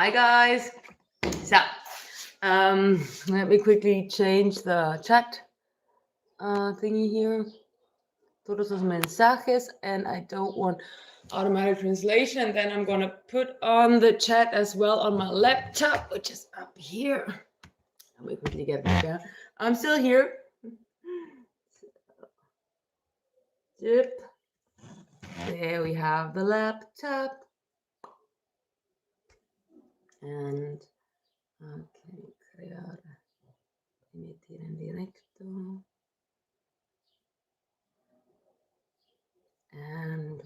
Hi guys. So, let me quickly change the chat thingy here. Todos los mensajes, and I don't want automatic translation. Then I'm gonna put on the chat as well on my laptop, which is up here. Let me quickly get back down. I'm still here. Yep. There we have the laptop. And okay, crear, emitir en directo. And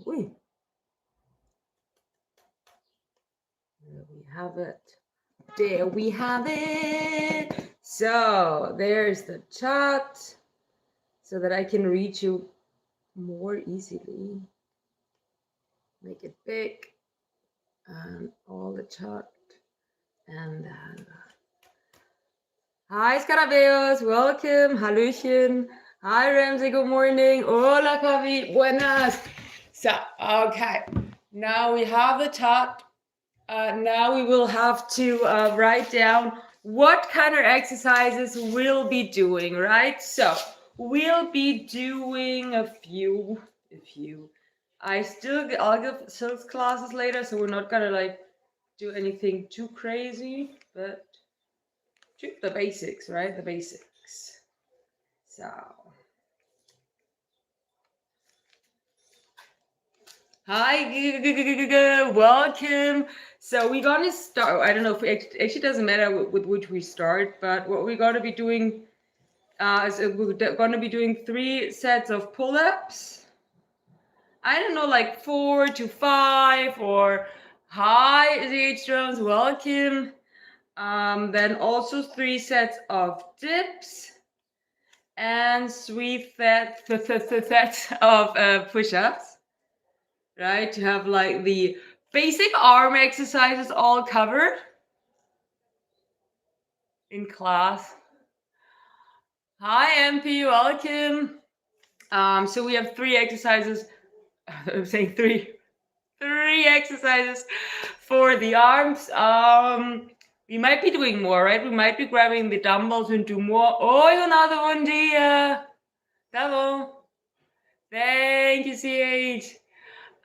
there we have it. There we have it. So there's the chat so that I can reach you more easily. Make it big and all the chat. And hi Scarabeos, welcome, hallöchen. Hi Ramsey, good morning. Hola Kavi, buenas. So, okay, now we have the chat. Now we will have to write down what kind of exercises we'll be doing, right? So we'll be doing a few. I'll give silks classes later, so we're not gonna like do anything too crazy, but the basics, right? The basics. So. Hi, welcome. So we're gonna start. I don't know if it actually doesn't matter with which we start, but what we're gonna be doing is we're gonna be doing 3 sets of pull-ups. I don't know, like 4 to 5 or hi, ZH Drums, welcome. Then also 3 sets of dips and 3 sets of push-ups. Right, to have like the basic arm exercises all covered in class. Hi MP, welcome. So we have 3 exercises. I'm saying three exercises for the arms. We might be doing more, right? We might be grabbing the dumbbells and do more. Oh, another one, dia. Bravo. Thank you, CH.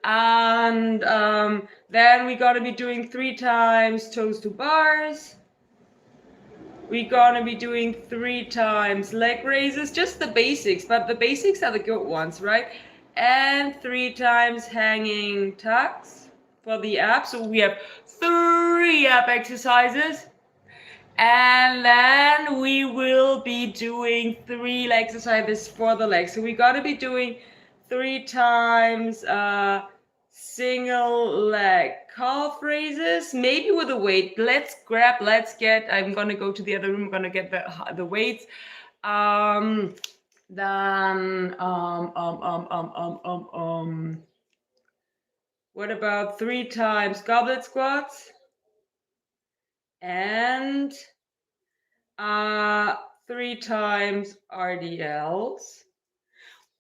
And then we're gonna be doing 3 times toes to bars. We're gonna be doing 3 times leg raises, just the basics, but the basics are the good ones, right? And 3 times hanging tucks for the abs. So we have 3 ab exercises. And then we will be doing 3 exercises for the legs. So we're gonna be doing 3 times single leg calf raises, maybe with a weight. I'm gonna go to the other room, I'm gonna get the weights. What about 3 times goblet squats? And 3 times RDLs.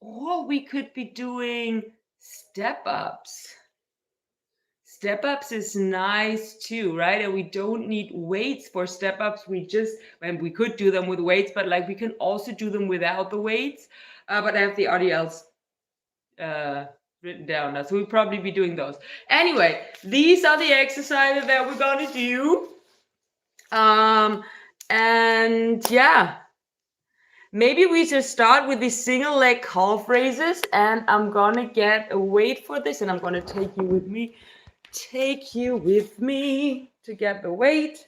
Or we could be doing step ups. Step ups is nice too, right? And we don't need weights for step ups. We could do them with weights, but like we can also do them without the weights. But I have the RDLs written down now, so we'll probably be doing those. Anyway, these are the exercises that we're gonna do. And yeah, maybe we just start with the single leg calf raises, and I'm gonna get a weight for this, and I'm gonna take you with me to get the weight.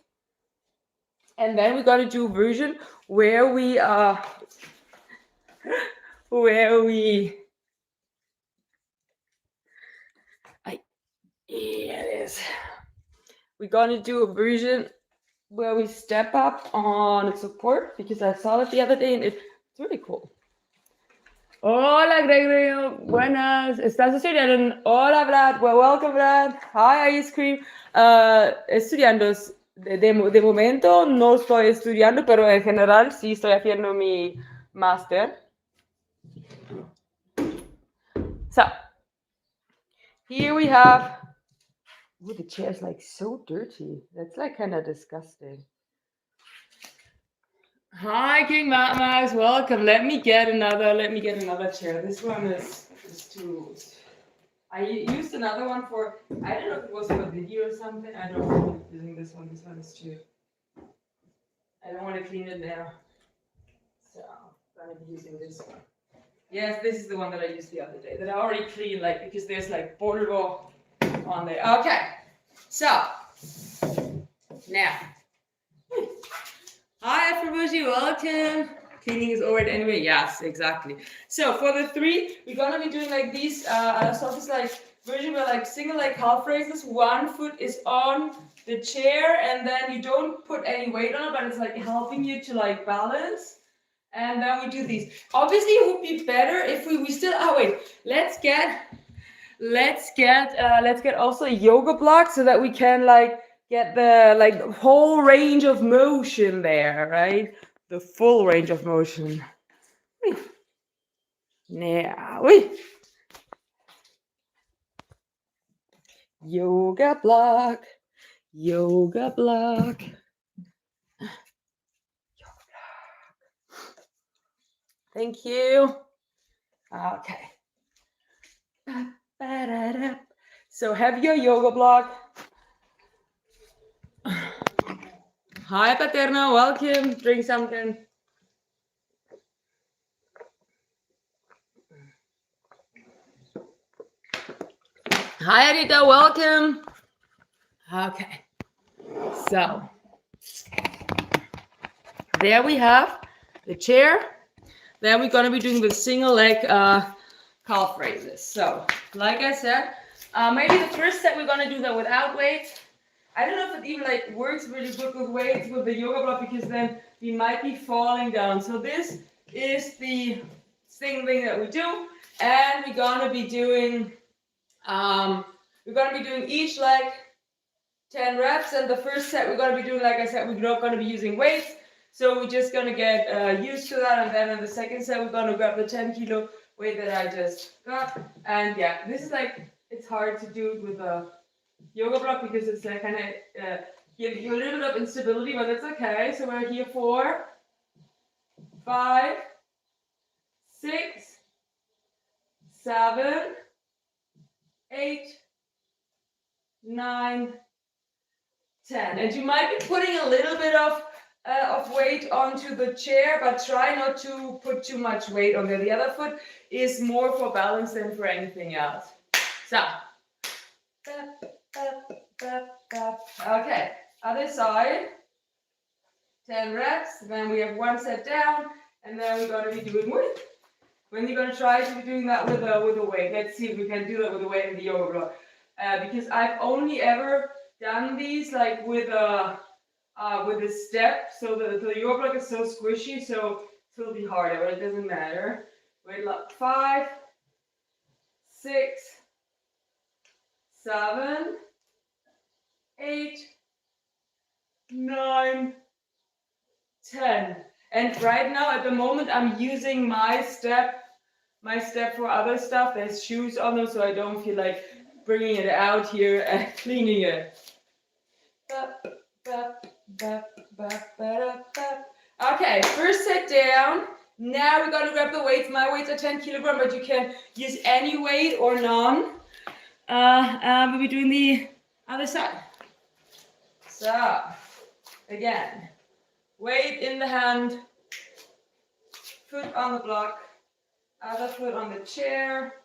And then we're gonna do a version where we yeah, it is. We're gonna do a version where we step up on support, because I saw it the other day and it's really cool. Hola Gregorio, buenas. ¿Estás estudiando? Hola Brad, well, welcome Brad. Hi Ice Cream. Estudiando. De momento no estoy estudiando, pero en general sí estoy haciendo mi máster. So, here we have Ooh, the chair is like so dirty. That's like kind of disgusting. Hi, King Max, welcome. Let me get another chair. This one is too. I used another one for, I don't know if it was for a video or something. I don't know if I'm using this one. This one is too. I don't want to clean it now. So I'm gonna be using this one. Yes, this is the one that I used the other day that I already cleaned, like, because there's like polvo on there. Okay, so now, hi Afrobushi, welcome. Cleaning is over anyway. Yes, exactly. So for the three, we're gonna be doing like these soft like version where like single leg calf raises. One foot is on the chair, and then you don't put any weight on it, but it's like helping you to like balance. And then we do these. Obviously, it would be better if we still. Oh wait, let's get also a yoga block so that we can like get the whole range of motion there, right? The full range of motion. Now, yoga block, yoga block. Thank you. Okay. So have your yoga block. Hi Paterna, welcome. Drink something. Hi Anita, welcome. Okay. So there we have the chair. Then we're gonna be doing the single leg calf raises. So like I said, maybe the first set we're gonna do that without weights. I don't know if it even like works really good with weights with the yoga block, because then we might be falling down. So this is the single thing that we do, and we're gonna be doing each leg 10 reps, and the first set we're going to be doing, like I said, we're not going to be using weights, so we're just going to get used to that. And then in the second set we're going to grab the 10 kilo weight that I just got. And yeah, this is like, it's hard to do it with a yoga block because it's like kind of give you a little bit of instability, but that's okay. So we're here 4, 5, 6, 7, 8, 9, 10. And you might be putting a little bit of weight onto the chair, but try not to put too much weight on there. The other foot is more for balance than for anything else. So, okay, other side, 10 reps. Then we have one set down, and then we're going to be doing when you're going to try to be doing that with a weight. Let's see if we can do that with a weight in the yoga block. Because I've only ever done these like with a step, so the yoga block is so squishy, so it'll be harder, but it doesn't matter. Wait, 5, 6, 7, 8, 9, 10. And right now, at the moment, I'm using my step for other stuff. There's shoes on them, so I don't feel like bringing it out here and cleaning it. Okay, first set down. Now we're going to grab the weights. My weights are 10 kilogram, but you can use any weight or none. We'll be doing the other side. So, again, weight in the hand, foot on the block, other foot on the chair,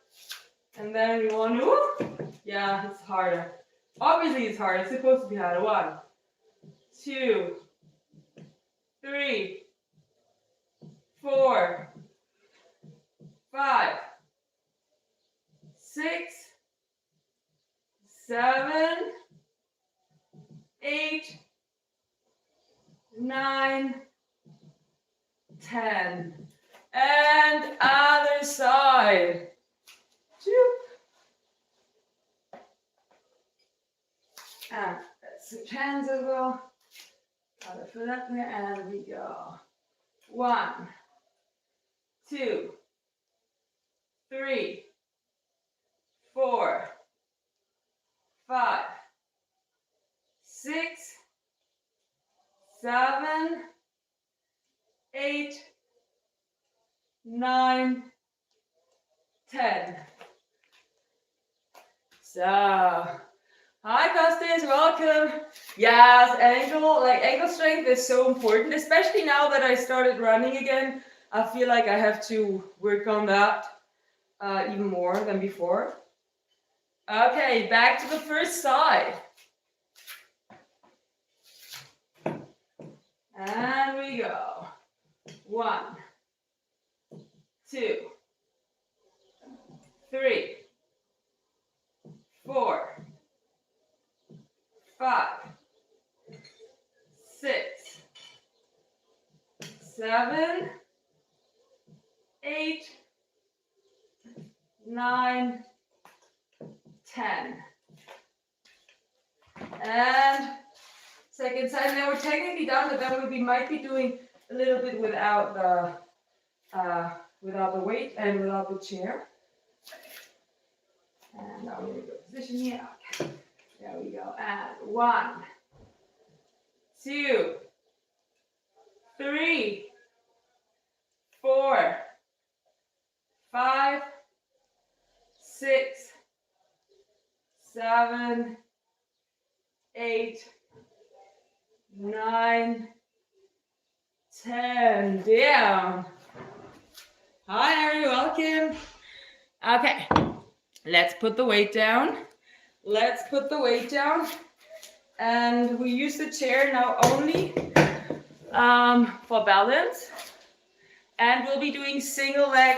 and then we want to, yeah, it's harder. Obviously it's hard, it's supposed to be harder. 1, 2, 3, 4, 5, 6, 7, 8, 9, 10. And other side. And switch hands as well. Other foot up there, and we go. 1, 2, 3, 4, 5, 6, 7, 8, 9, 10. So, hi Costas, welcome. Yes, ankle strength is so important, especially now that I started running again. I feel like I have to work on that even more than before. Okay, back to the first side. And we go. 1, 2, 3, 4, 5, 6, 7, 8, 9, 10. And second side. Now we're technically done, but then we might be doing a little bit without the weight and without the chair. And now we're going to go position here. Okay. There we go. And 1, 2, 3, 4, 5, 6, 7, 8, 9, 10. Down. Hi, Harry. Welcome. Okay. Let's put the weight down. Let's put the weight down. And we use the chair now only for balance. And we'll be doing single leg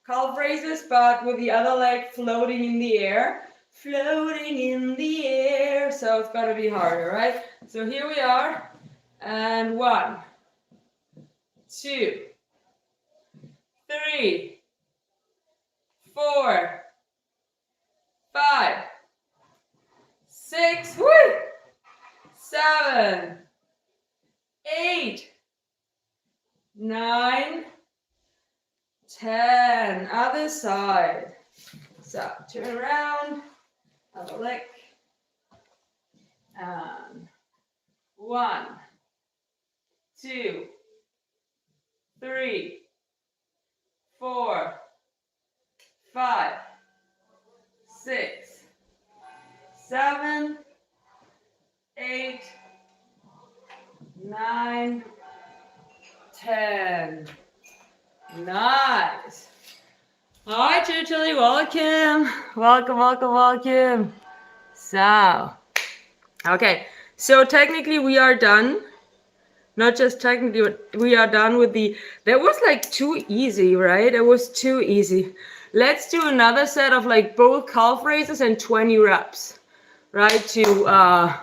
calf raises, but with the other leg floating in the air. Floating in the air. So it's going to be harder, right? So here we are. And 1, 2, 3, 4, 5, 6, 7, 8, 9, 10. Other side. So turn around. Other leg. And 1, 2, 3, 4, 5, 6, 7, 8, 9, 10. Nice. Hi, Chili, welcome. Welcome. So, okay. So technically we are done. Not just technically, but we are done with that was like too easy, right? It was too easy. Let's do another set of like both calf raises and 20 reps, right? To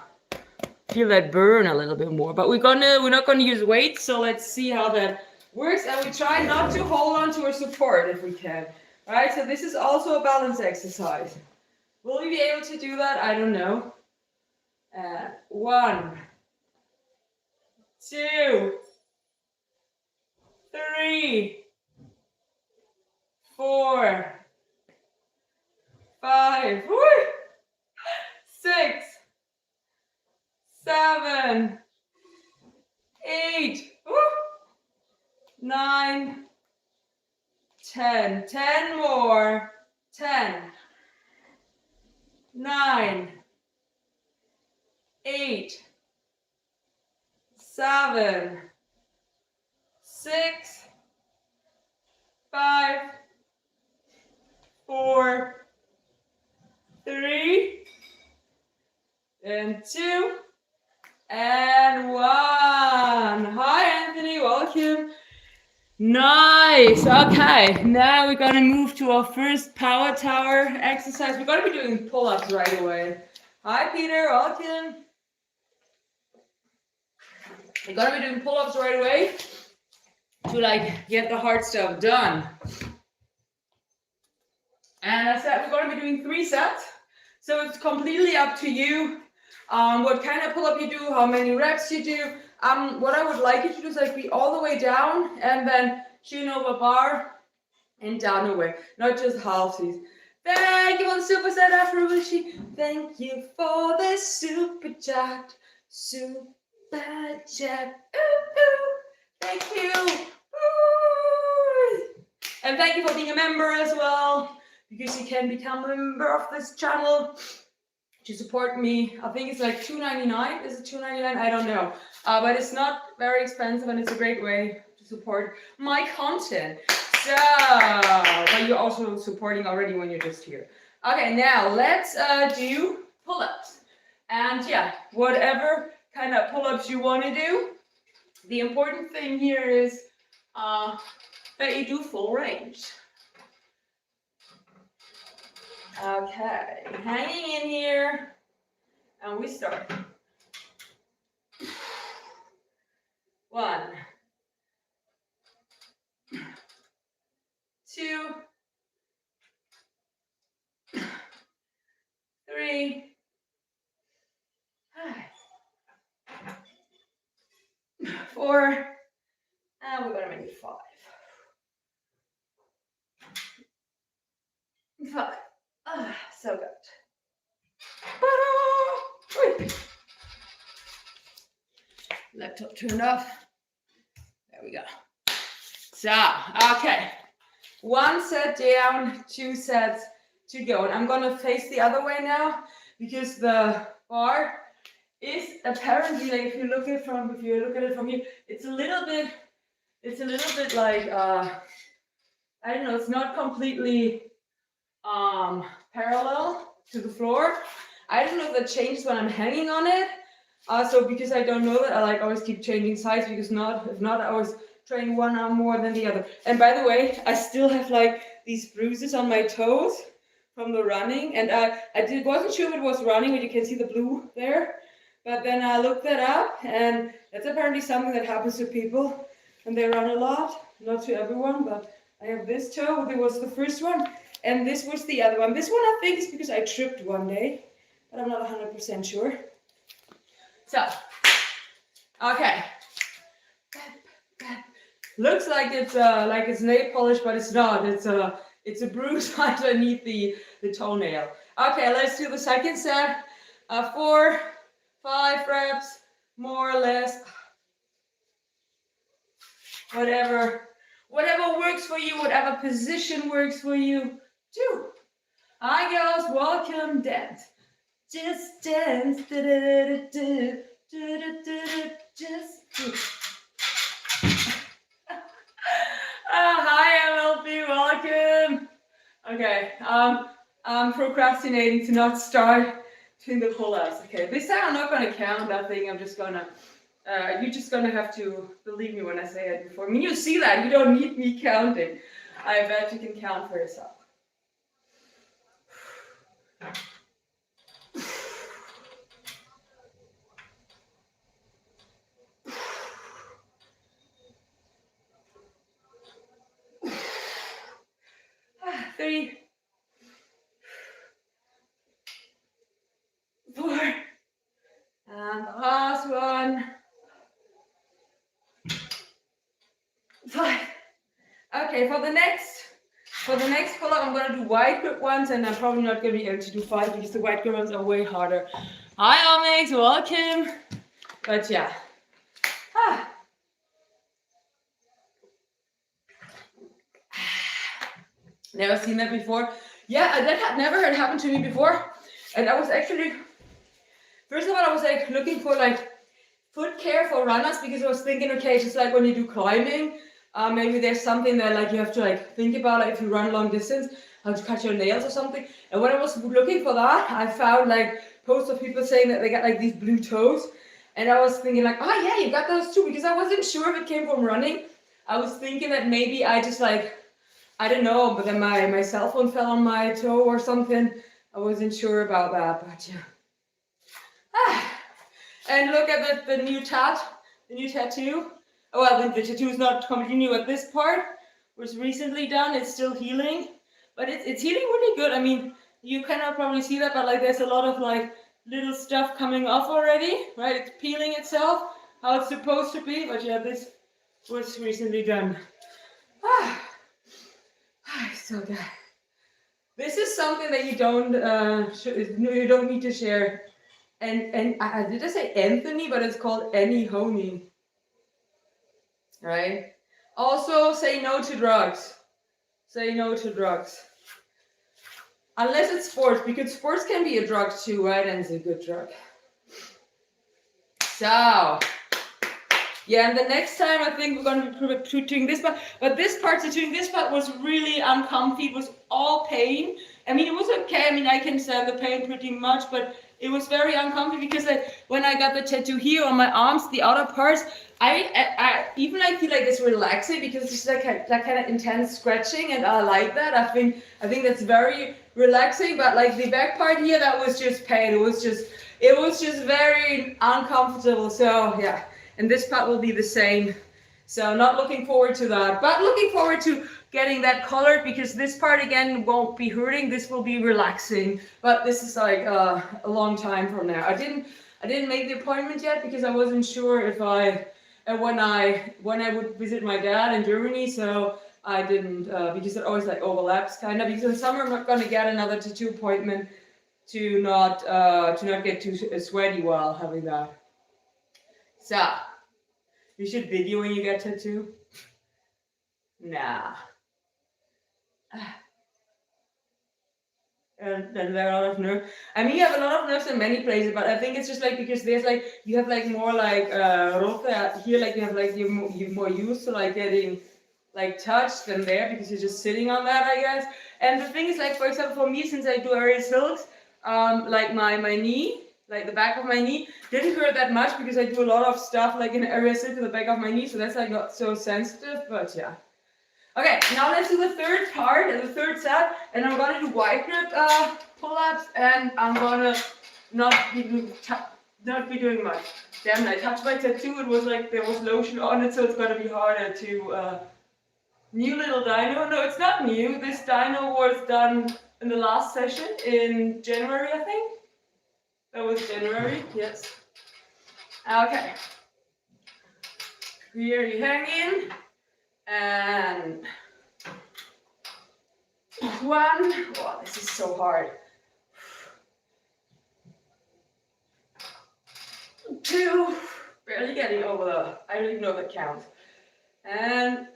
feel that burn a little bit more. But we're not gonna use weights, so let's see how that works. And we try not to hold on to our support if we can, right? So this is also a balance exercise. Will we be able to do that? I don't know. 1, 2, 3, 4, 5, 6, 7, 8, 9, 10. 10 more. 10, 9, 8, 7, 6, 5, 4, 3, and 2, and 1. Hi, Anthony. Welcome. Nice. Okay. Now we're going to move to our first power tower exercise. We're going to be doing pull-ups right away. Hi, Peter. Welcome. We're going to be doing pull-ups right away to like get the hard stuff done. And as I said, we're going to be doing 3 sets. So it's completely up to you what kind of pull-up you do, how many reps you do. What I would like you to do is like be all the way down and then chin over bar and down away, not just halfsies. Thank you for the super set, Afrobushi. Thank you for the super chat. Super chat. Ooh, ooh. Thank you. Ooh. And thank you for being a member as well, because you can become a member of this channel to support me. I think it's like $2.99. Is it $2.99? I don't know. But it's not very expensive, and it's a great way to support my content. So, but you're also supporting already when you're just here. Okay, now let's do pull-ups. And yeah, whatever kind of pull-ups you want to do, the important thing here is that you do full range. Okay, hanging in here, and we start. 1, 2, 3, 4, and we're gonna make it 5. 5. So good. Laptop turned off. There we go. So, okay. 1 set down, 2 sets to go. And I'm gonna face the other way now, because the bar is apparently, like, if you look at it from here, it's a little bit like I don't know, it's not completely parallel to the floor. I don't know if that changes when I'm hanging on it. So because I don't know that, I like always keep changing sides, because if not, I always train one arm more than the other. And by the way, I still have like these bruises on my toes from the running, and wasn't sure if it was running, but you can see the blue there. But then I looked that up, and that's apparently something that happens to people when they run a lot. Not to everyone, but I have this toe. It was the first one, and this was the other one. This one I think is because I tripped one day, but I'm not 100% sure. So, okay. Looks like it's nail polish, but it's not. It's a bruise underneath the toenail. Okay, let's do the second set. 4, 5 reps, more or less. Whatever works for you, whatever position works for you. 2. Hi girls, welcome, dance. Just dance. Just do. Hi MLP, welcome. Okay, I'm procrastinating to not start doing the pull-ups. Okay, this time I'm not gonna count that thing. I'm just gonna, you're just gonna have to believe me when I say it before. I mean, you see that, you don't need me counting. I bet you can count for yourself. Three, 4, and the last one. 5. Okay, for the next pull-up, I'm gonna do wide grip ones, and I'm probably not gonna be able to do 5 because the wide grip ones are way harder. Hi, Omix, welcome. But yeah. Never seen that before. Yeah, that had never had happened to me before. And I was actually, first of all, I was like looking for like foot care for runners, because I was thinking, okay, just like when you do climbing, maybe there's something that like you have to like think about, like if you run long distance, how to cut your nails or something. And when I was looking for that, I found like posts of people saying that they got like these blue toes. And I was thinking like, oh yeah, you got those too, because I wasn't sure if it came from running. I was thinking that maybe I just like, I don't know, but then my cell phone fell on my toe or something. I wasn't sure about that, but yeah. And look at the new tattoo. Oh, well, the tattoo is not completely new at this part. Was recently done. It's still healing, but it's healing really good. I mean, you cannot probably see that, but like there's a lot of like little stuff coming off already, right? It's peeling itself how it's supposed to be, but yeah, this was recently done. So good. This is something that you don't need to share. And I did I say Anthony, but it's called Annie Honey, right? Also, say no to drugs. Say no to drugs. Unless it's sports, because sports can be a drug too, right? And it's a good drug. So, yeah, and the next time I think we're going to be doing this part. But this part, so doing this part was really uncomfy. It was all pain. I mean, it was okay. I mean, I can stand the pain pretty much, but it was very uncomfy because when I got the tattoo here on my arms, the outer parts, I even I feel like it's relaxing because it's like that kind of intense scratching, and I like that. I think that's very relaxing. But like the back part here, that was just pain. It was just very uncomfortable. So yeah, and this part will be the same. So not looking forward to that, but looking forward to getting that colored because this part again won't be hurting. This will be relaxing, but this is like a long time from now. I didn't make the appointment yet because I wasn't sure if when I would visit my dad in Germany. So I didn't because it always like overlaps kind of. Because in summer I'm not gonna get another tattoo appointment to not get too sweaty while having that. So you should video when you get tattoo. Nah. And there are a lot of nerves. I mean, you have a lot of nerves in many places, but I think it's just like because there's like you have like more like rote here, like you have like you're more used to like getting like touched than there because you're just sitting on that, I guess. And the thing is, like for example, for me, since I do aerial silks, like my knee, like the back of my knee, didn't hurt that much because I do a lot of stuff like in aerial silk to the back of my knee, so that's like not so sensitive. But yeah. Okay, now let's do the third part, the third set, and I'm gonna do wide grip pull-ups, and I'm gonna not be doing much. Damn, I touched my tattoo. It was like there was lotion on it, so it's gonna be harder to. New little dyno. No, it's not new. This dyno was done in the last session in January, I think. That was January. Yes. Okay. Here you hang in. And one. Oh, this is so hard. Two. Barely getting over the. I don't even know if it counts. And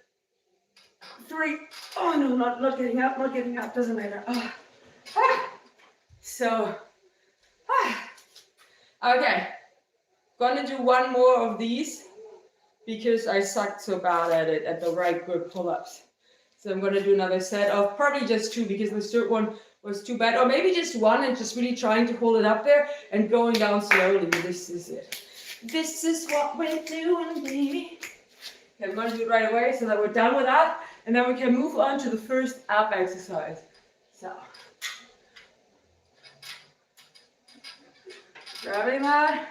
three. Oh no, not getting up. Not getting up. Doesn't matter. Oh. Ah. So. Ah. Okay. Gonna do one more of these. Because I sucked so bad at it at the right grip pull-ups. So I'm gonna do another set of probably just two because the third one was too bad. Or maybe just one and just really trying to hold it up there and going down slowly. This is it. This is what we're doing, baby. Okay, I'm gonna do it right away so that we're done with that. And then we can move on to the first ab exercise. So. Grabbing that.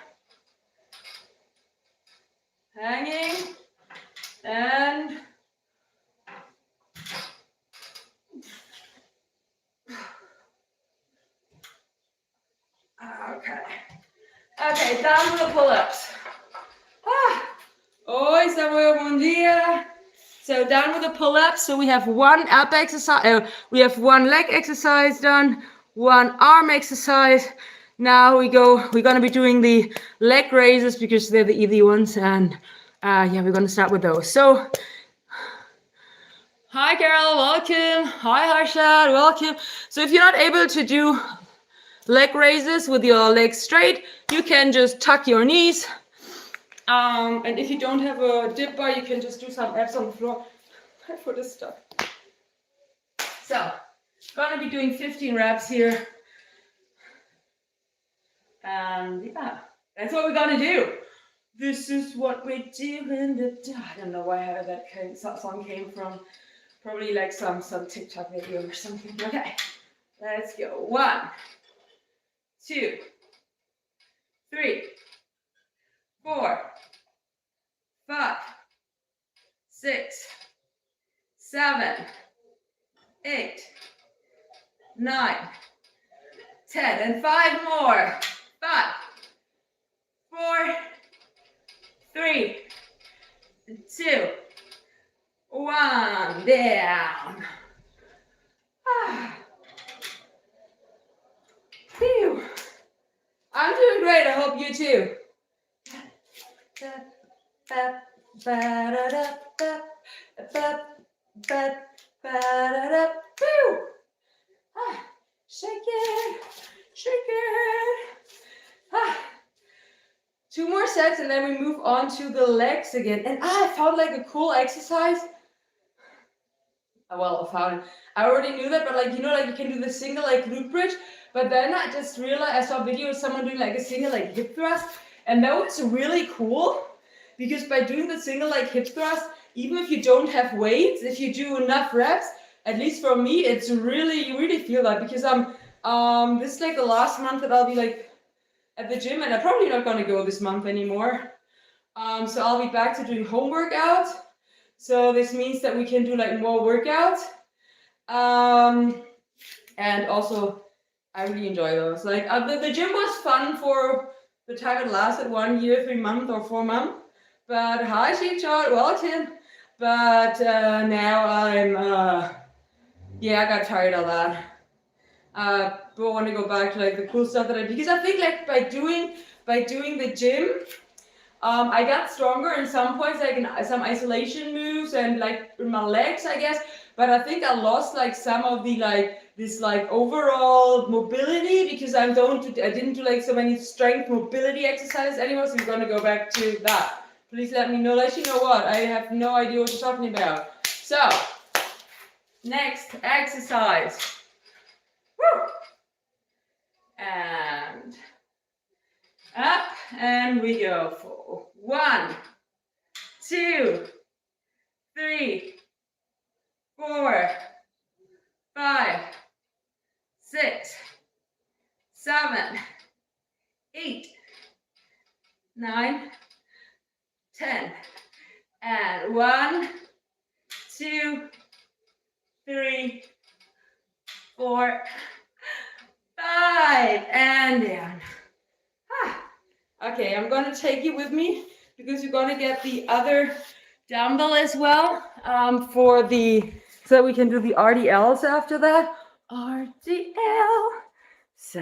Hanging, and okay, down with the pull-ups. Oi, Samuel, bom dia. So down with the pull-ups. So we have one ab exercise. We have one leg exercise done, one arm exercise. Now we're gonna be doing the leg raises because they're the easy ones, and yeah, we're gonna start with those. So, hi Carol, welcome. Hi Harshad, welcome. So if you're not able to do leg raises with your legs straight, you can just tuck your knees. And if you don't have a dip bar, you can just do some abs on the floor. My foot is stuck. So, gonna be doing 15 reps here. And yeah, that's what we're gonna do. This is what we do in the dark. I don't know where that song came from. Probably like some TikTok video or something. Okay, let's go. 1, 2, 3, 4, 5, 6, 7, 8, 9, 10, and 5 more. 5, 4, 3, 2, 1, down. I'm doing great. I hope you too. Shake it, shake it. 2 more sets and then we move on to the legs again. And I found like a cool exercise. Well, I found it. I already knew that, but like, you know, like you can do the single like glute bridge. But then I just realized, I saw a video of someone doing like a single like hip thrust. And that was really cool because by doing the single like hip thrust, even if you don't have weights, if you do enough reps, at least for me, it's really, you really feel that because this is like the last month that I'll be like at the gym and I'm probably not going to go this month anymore. So I'll be back to doing home workouts. So this means that we can do like more workouts. And also I really enjoy those. Like the gym was fun for the time it lasted, 1 year, 3 months or 4 months. But hi, Sheepshot, welcome. But now I'm, yeah, I got tired of that. But want to go back to like the cool stuff that because I think like by doing the gym, I got stronger in some points, like in some isolation moves and like in my legs, I guess. But I think I lost like some of the like this like overall mobility because I didn't do like so many strength mobility exercises anymore. So we're gonna go back to that. Please let me know. Let you know what I have no idea what you're talking about. So next exercise. Woo! And up, and we go for 1, 2, 3, 4, 5, 6, 7, 8, 9, 10, and 1, 2, 3, 4, 5, and down. Okay, I'm gonna take you with me because you're gonna get the other dumbbell as well so that we can do the RDLs after that. RDL. So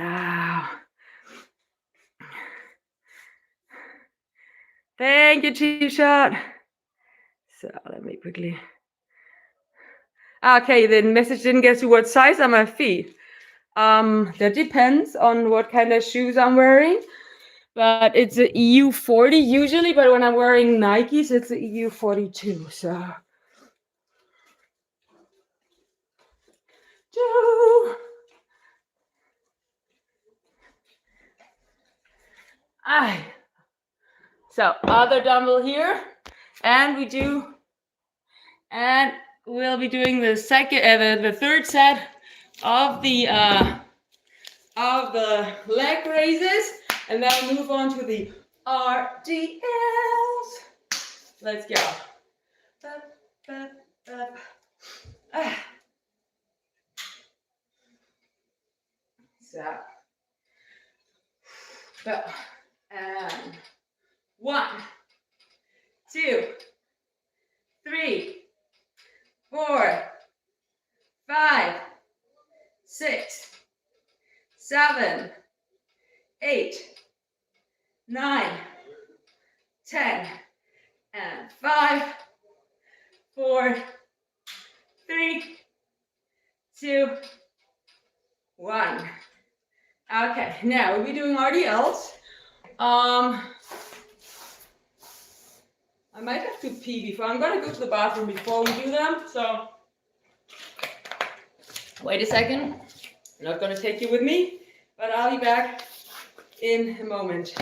thank you, Chief Shot. So let me quickly. Okay, the message didn't get to what size are my feet. That depends on what kind of shoes I'm wearing. But it's an EU 40 usually, but when I'm wearing Nikes, it's an EU 42. So so other dumbbell here, and we'll be doing the third set of the leg raises, and then we'll move on to the RDLs. Let's go. So, and 1, 2, 3, 4, 5, 6, 7, 8, 9, 10, and 5, 4, 3, 2, 1. Okay, now we'll be doing RDLs. I might have to pee before. I'm gonna go to the bathroom before we do them. So wait a second. I'm not gonna take you with me, but I'll be back in a moment.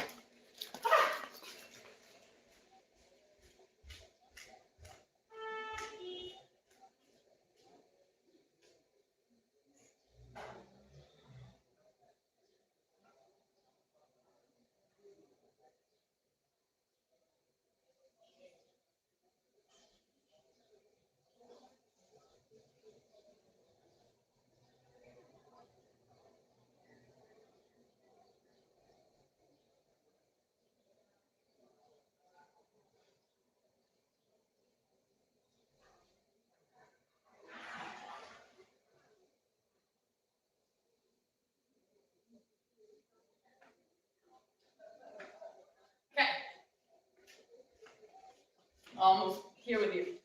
almost here with you.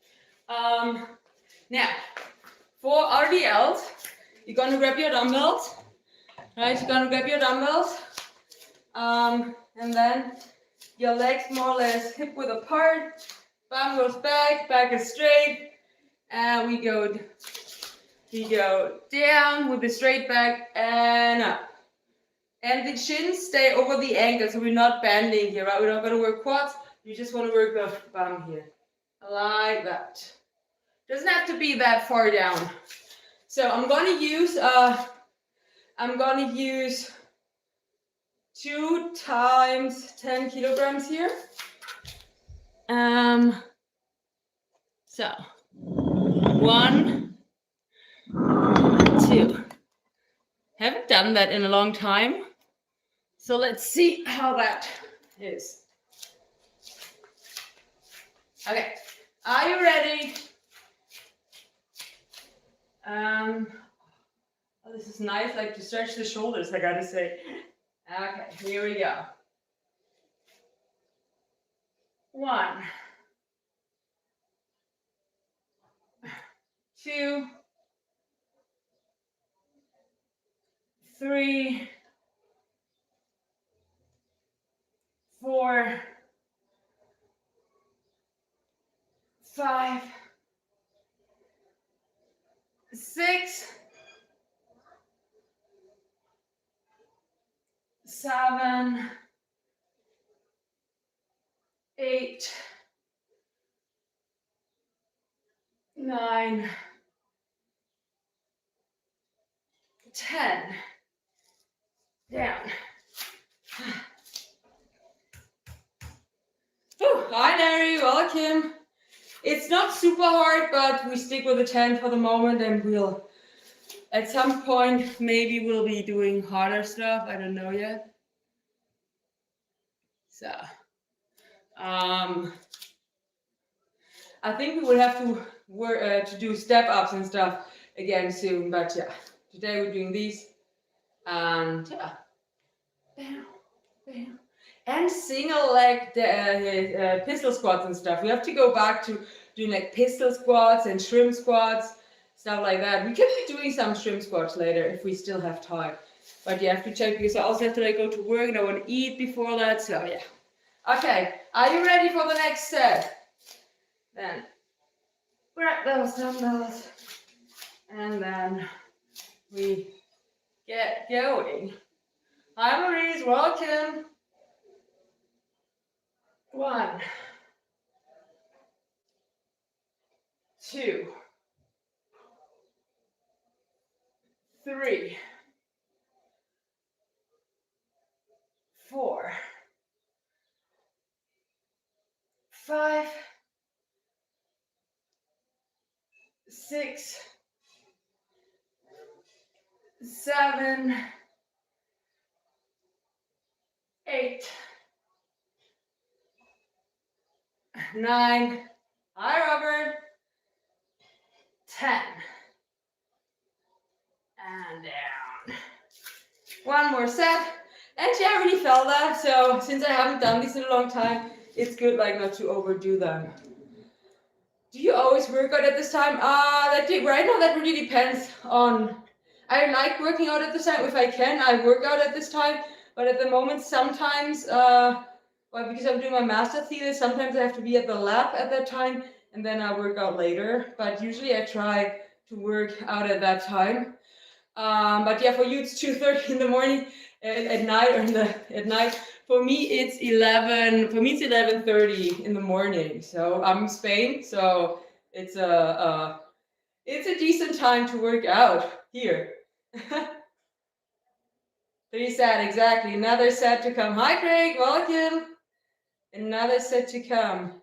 Now, for RDLs, you're gonna grab your dumbbells, right? You're gonna grab your dumbbells, and then your legs more or less hip width apart, bum goes back, back is straight, and we go down with the straight back and up. And the shins stay over the ankle, so we're not bending here, right? We're not gonna work quads, you just wanna work the bum here, like that. Doesn't have to be that far down. So I'm gonna use 2 times 10 kilograms here. So 1, 2. Haven't done that in a long time. So let's see how that is. Okay, are you ready? Oh, this is nice, like to stretch the shoulders, I gotta say. Okay, here we go. 1, 2, 3, 4, 5, 6, 7, 8, 9, 10. Down. Hi Larry, welcome. It's not super hard, but we stick with the 10 for the moment, and we'll, at some point, maybe we'll be doing harder stuff. I don't know yet. So, I think we will have to work to do step ups and stuff again soon. But yeah, today we're doing these, and yeah, bam, bam. And single leg pistol squats and stuff. We have to go back to doing like pistol squats and shrimp squats, stuff like that. We can be doing some shrimp squats later if we still have time. But you have to check, because I also have to like go to work and I want to eat before that. So yeah. Okay, are you ready for the next set? Then grab those dumbbells and then we get going. Hi Maurice, welcome. 1, 2, 3, 4, 5, 6, 7, 8, 9. Hi Robert. 10. And down. One more set. And yeah, I really felt that. So since I haven't done this in a long time, it's good like not to overdo them. Do you always work out at this time? Right now that really depends on. I like working out at this time. If I can, I work out at this time. But at the moment, sometimes, because I'm doing my master thesis, sometimes I have to be at the lab at that time, and then I work out later. But usually I try to work out at that time. But yeah, for you it's 2:30 in the morning, at night, or at night. For me it's 11:30 in the morning. So I'm in Spain, so it's a decent time to work out here. 3 set, exactly. Another set to come. Hi Craig, welcome. Another set to come.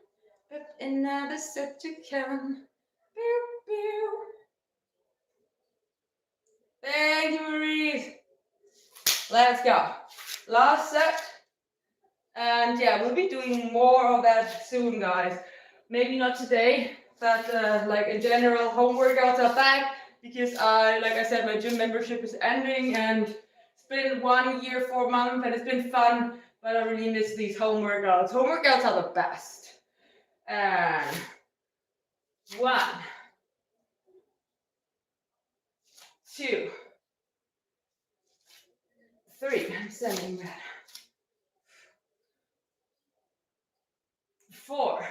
Another set to come. Pew, pew. Thank you, Maurice. Let's go. Last set. And yeah, we'll be doing more of that soon, guys. Maybe not today, but like in general, home workouts are back, because like I said, my gym membership is ending, and it's been 1 year, 4 months, and it's been fun, but I really miss these home workouts. Home workouts are the best. And 1, 2, 3. I'm sending that. 4,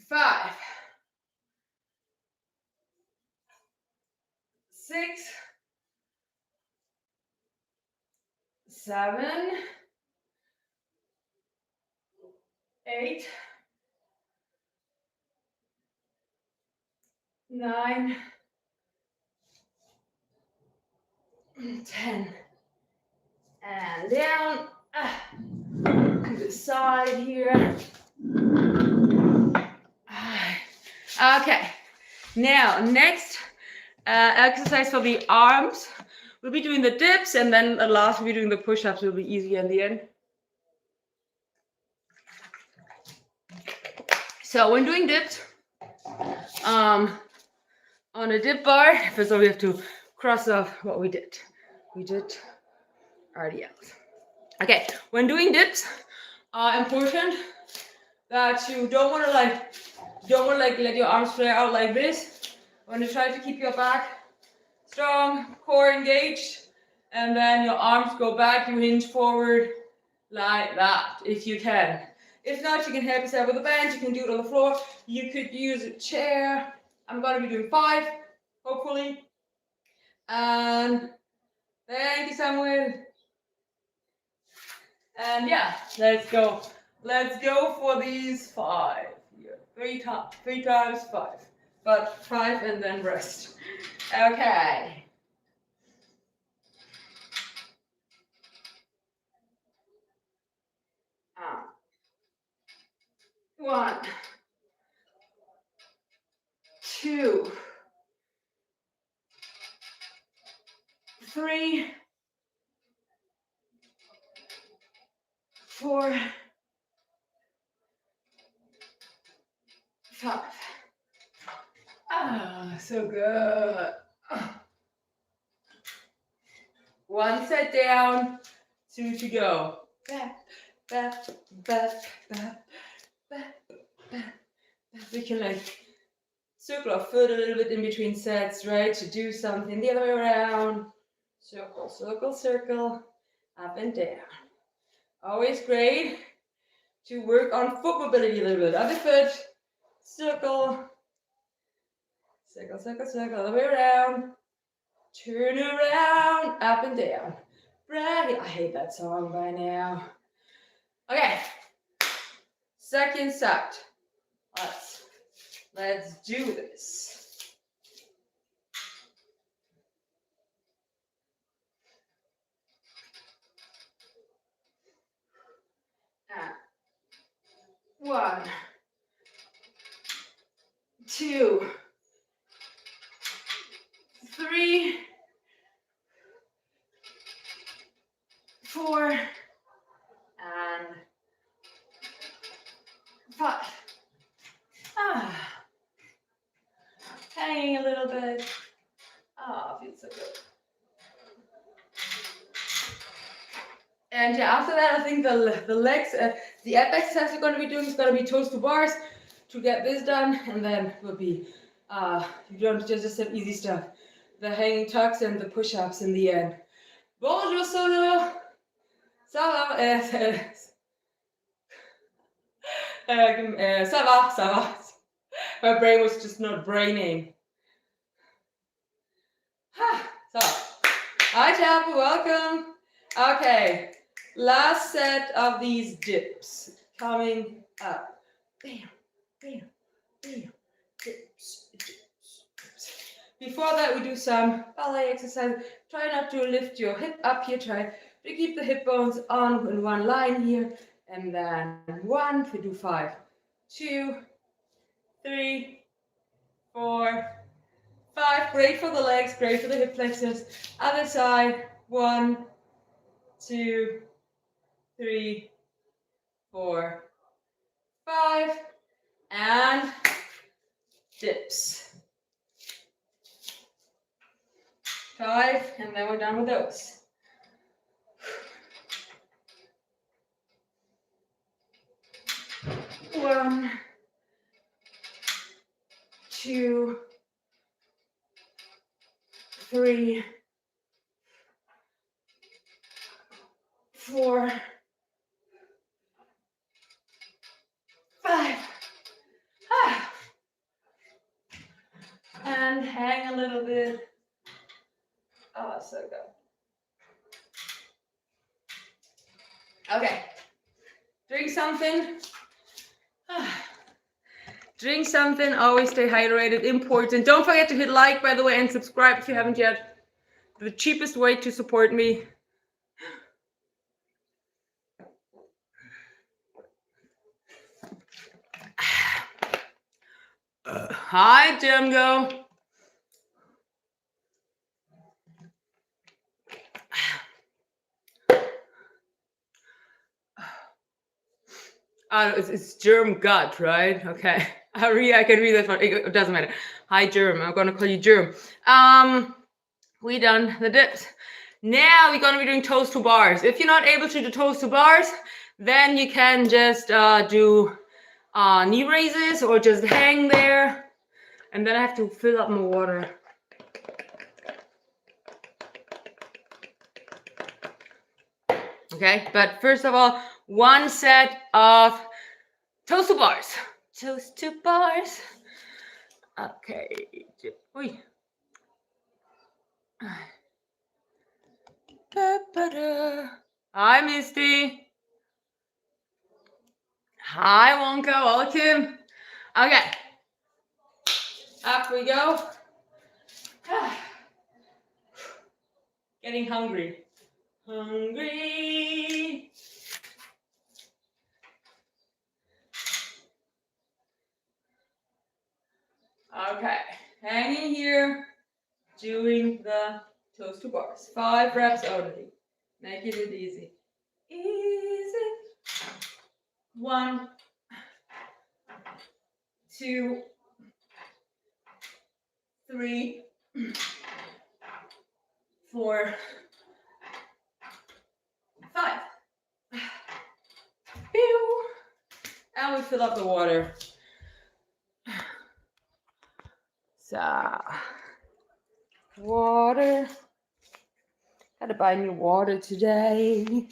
5, 6, 7, 8, 9, 10. And down. To the side here. Okay. Now, next exercise for the arms. We'll be doing the dips, and then the last we'll be doing the push-ups. It'll be easier in the end. So when doing dips, on a dip bar, first of all we have to cross off what we did. We did RDLs. Okay, when doing dips, important that you don't want to let your arms flare out like this. You want to try to keep your back strong, core engaged, and then your arms go back, you hinge forward like that if you can. If not, you can help yourself with a bench, you can do it on the floor, you could use a chair. I'm going to be doing 5, hopefully. And thank you, Samuel. And yeah, let's go. Let's go for these 5 here. 3 times 5. But 5 and then rest. Okay. 1, 2, 3, 4, 5. So good. 1 set down, 2 to go. Back, back, back, back, back, back. We can like circle our foot a little bit in between sets, right? To do something the other way around. Circle, circle, circle, up and down. Always great to work on foot mobility a little bit. Other foot, circle, circle, circle, circle, other way around. Turn around, up and down. Brag. I hate that song by now. Okay, second set. Let's do this. And 1, 2, 3, 4, and 5. Hanging a little bit. Feels so good. And yeah, after that, I think the legs, the ab exercise we're going to be doing is going to be toes to bars to get this done, and then will be you don't just have easy stuff, the hanging tucks and the push-ups in the end. Bonjour solo, ça va, ça va, ça va. My brain was just not braining. So, hi Chapel, welcome. Okay, last set of these dips coming up. Bam, bam, bam, dips, dips, dips. Before that, we do some ballet exercise. Try not to lift your hip up here. Try to keep the hip bones on in one line here. And then 1, we do 5, 2, 3, 4, 5. Great for the legs, great for the hip flexors. Other side. 1, 2, 3, 4, 5, and dips. 5, and then we're done with those. 1, 2, 3, 4, 5. And hang a little bit. Oh, so good. Okay. Drink something. Drink something. Always stay hydrated. Important. Don't forget to hit like, by the way, and subscribe if you haven't yet. The cheapest way to support me. Hi, Django. It's germ gut, right? Okay. I can read that one. It doesn't matter. Hi, germ. I'm gonna call you germ. We done the dips. Now we're gonna be doing toes to bars. If you're not able to do toes to bars, then you can just do knee raises or just hang there. And then I have to fill up my water. Okay, but first of all, one set of toes to bars. Toes to bars. Okay. Oi. Hi, Misty. Hi, Wonka. Welcome. Okay. Up we go. Getting hungry. Hungry. Okay. Hanging here. Doing the toes to bars. 5 reps only. Making it easy. Easy. 1, 2, 3, 4, 5. And we fill up the water. So, water. Gotta buy me water today.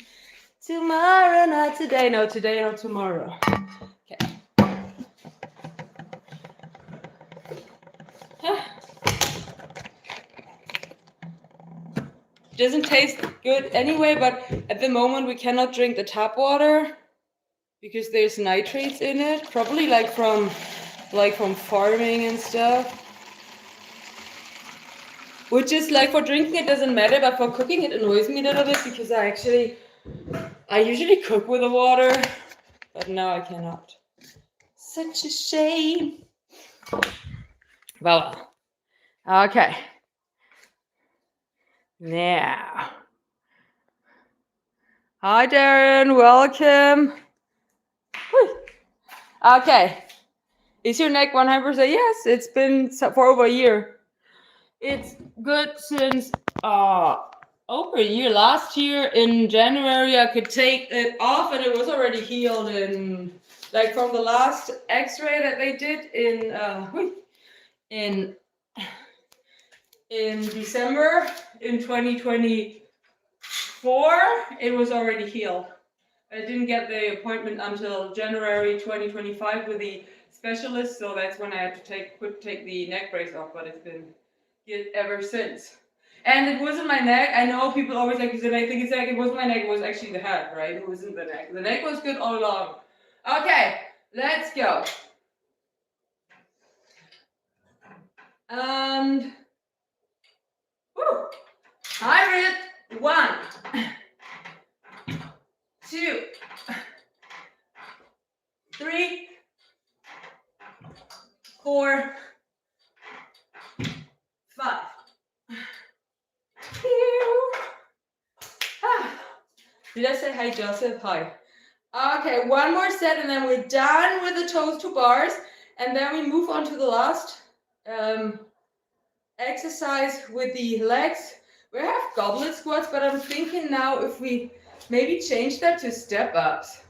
Tomorrow, not today. No, today or tomorrow. Okay. Doesn't taste good anyway, but at the moment we cannot drink the tap water because there's nitrates in it, probably like from farming and stuff. Which is like for drinking it doesn't matter, but for cooking it annoys me a little bit because I usually cook with the water, but now I cannot. Such a shame. Well, okay. Now. Hi, Darren. Welcome. Whew. Okay. Is your neck 100%? Yes, it's been for over a year. It's good since over a year. Last year in January, I could take it off, and it was already healed in from the last X-ray that they did in December in 2024. It was already healed. I didn't get the appointment until January 2025 with the specialist, so that's when I had to take the neck brace off. But it's been good ever since. And it wasn't my neck. I know people always I think it's like it wasn't my neck. It was actually the head, right? It wasn't the neck. The neck was good all along. Okay, let's go. And I read 1, 2, 3, 4, 5. Did I say hi, Joseph? Hi. Okay, one more set and then we're done with the toes to bars. And then we move on to the last exercise with the legs. We have goblet squats, but I'm thinking now if we maybe change that to step ups.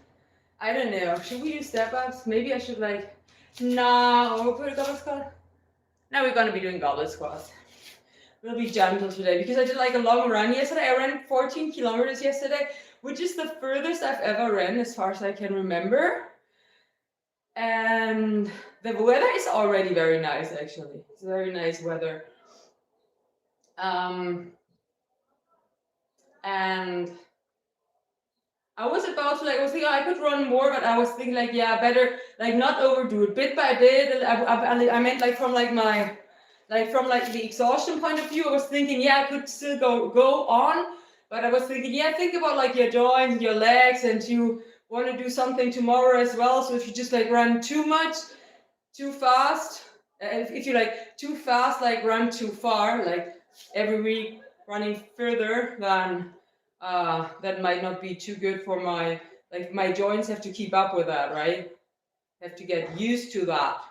I don't know. Should we do step ups? Maybe I should like, no, we'll put a goblet squat. Now we're gonna be doing goblet squats. We'll be gentle today because I did like a long run yesterday. I ran 14 kilometers yesterday, which is the furthest I've ever ran as far as I can remember. And the weather is already very nice, actually. It's very nice weather. And I was about to like, I was thinking I could run more, but I was thinking like, yeah, better like not overdo it bit by bit. I meant like from like my, like from like the exhaustion point of view, I was thinking, yeah, I could still go on, but I was thinking, yeah, think about like your joints, your legs, and you want to do something tomorrow as well. So if you just like run too much, too fast, if you like too fast, like run too far, like every week running further, then that might not be too good for my, like my joints have to keep up with that, right? Have to get used to that.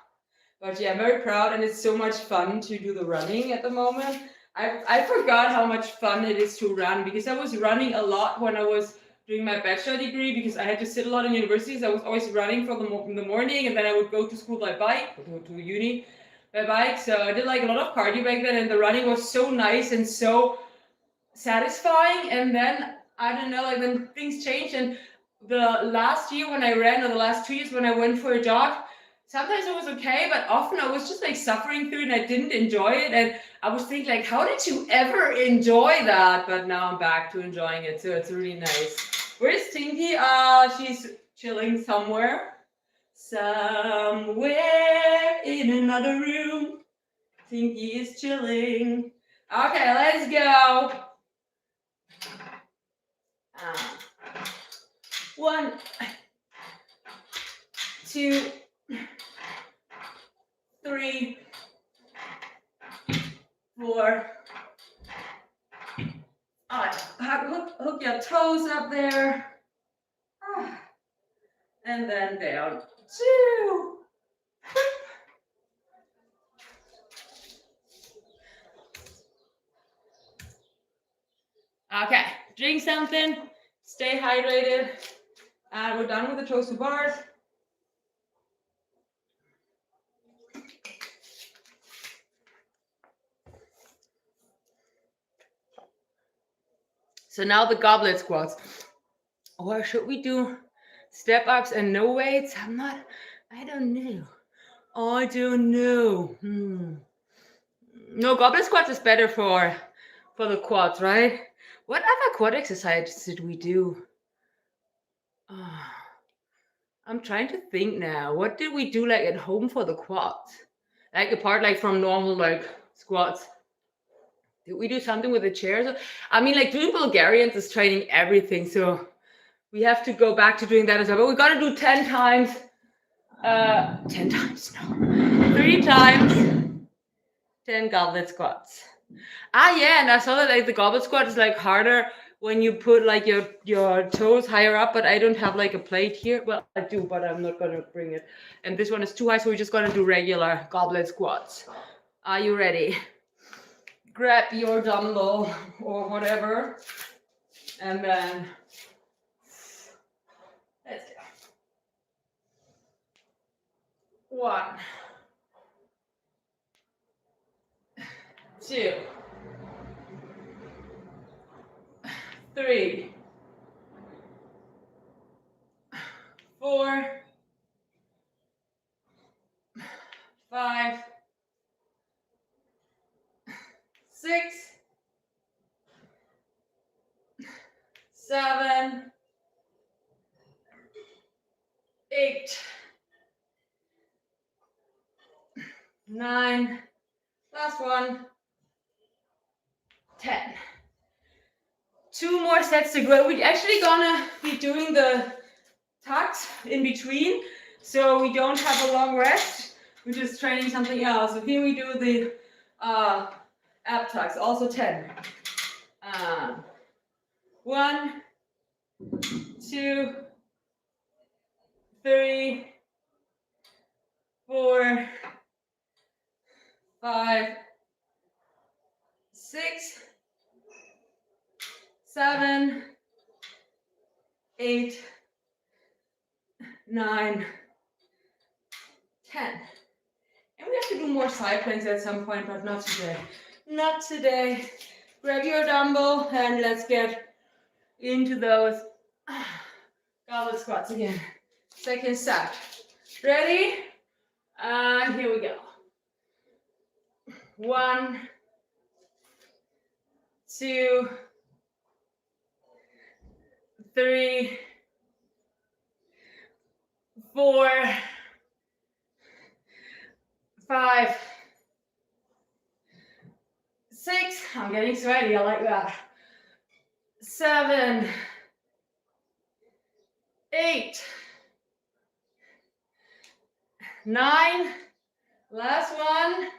But yeah, I'm very proud, and it's so much fun to do the running at the moment. I forgot how much fun it is to run because I was running a lot when I was doing my bachelor degree because I had to sit a lot in universities. I was always running in the morning, and then I would go to school by bike, to uni by bike. So I did like a lot of cardio back then, and the running was so nice and so satisfying. And then I don't know, like then things changed, and the last year when I ran, or the last 2 years when I went for a jog, sometimes it was okay, but often I was just like suffering through it and I didn't enjoy it. And I was thinking like, how did you ever enjoy that? But now I'm back to enjoying it, so it's really nice. Where's Tinky? She's chilling somewhere in another room. Tinky is chilling. Okay, let's go. 1, 2, 3, 4. Hook your toes up there. And then down. 2. Okay, drink something, stay hydrated. And we're done with the toes to bars. So now the goblet squats. Or should we do step ups and no weights? I don't know. No, goblet squats is better for the quads, right? What other quad exercises did we do? I'm trying to think now. What did we do like at home for the quads? Like apart like from normal like squats. Did we do something with the chairs? I mean, like doing Bulgarians is training everything, so we have to go back to doing that as well. But we gotta do 10 times. 10 times, no. 3 times 10 goblet squats. Yeah, and I saw that like the goblet squat is like harder when you put like your toes higher up, but I don't have like a plate here. Well, I do, but I'm not gonna bring it. And this one is too high, so we're just gonna do regular goblet squats. Are you ready? Grab your dumbbell or whatever, and then let's go. 1, 2, 3, 4, 5, 6, 7, 8, 9, last one, 10. 2 more sets to go. We're actually gonna be doing the tucks in between, so we don't have a long rest. We're just training something else. So here we do the ab tucks, also 10. 1, 2, 3, 4, 5, 6, 7, 8, 9, 10. And we have to do more side planks at some point, but not today. Not today. Grab your dumbbell and let's get into those goblet squats again. Second set. Ready? And here we go. 1, 2, 3, 4, 5, 6. I'm getting sweaty. I like that. 7, 8, 9. Last one.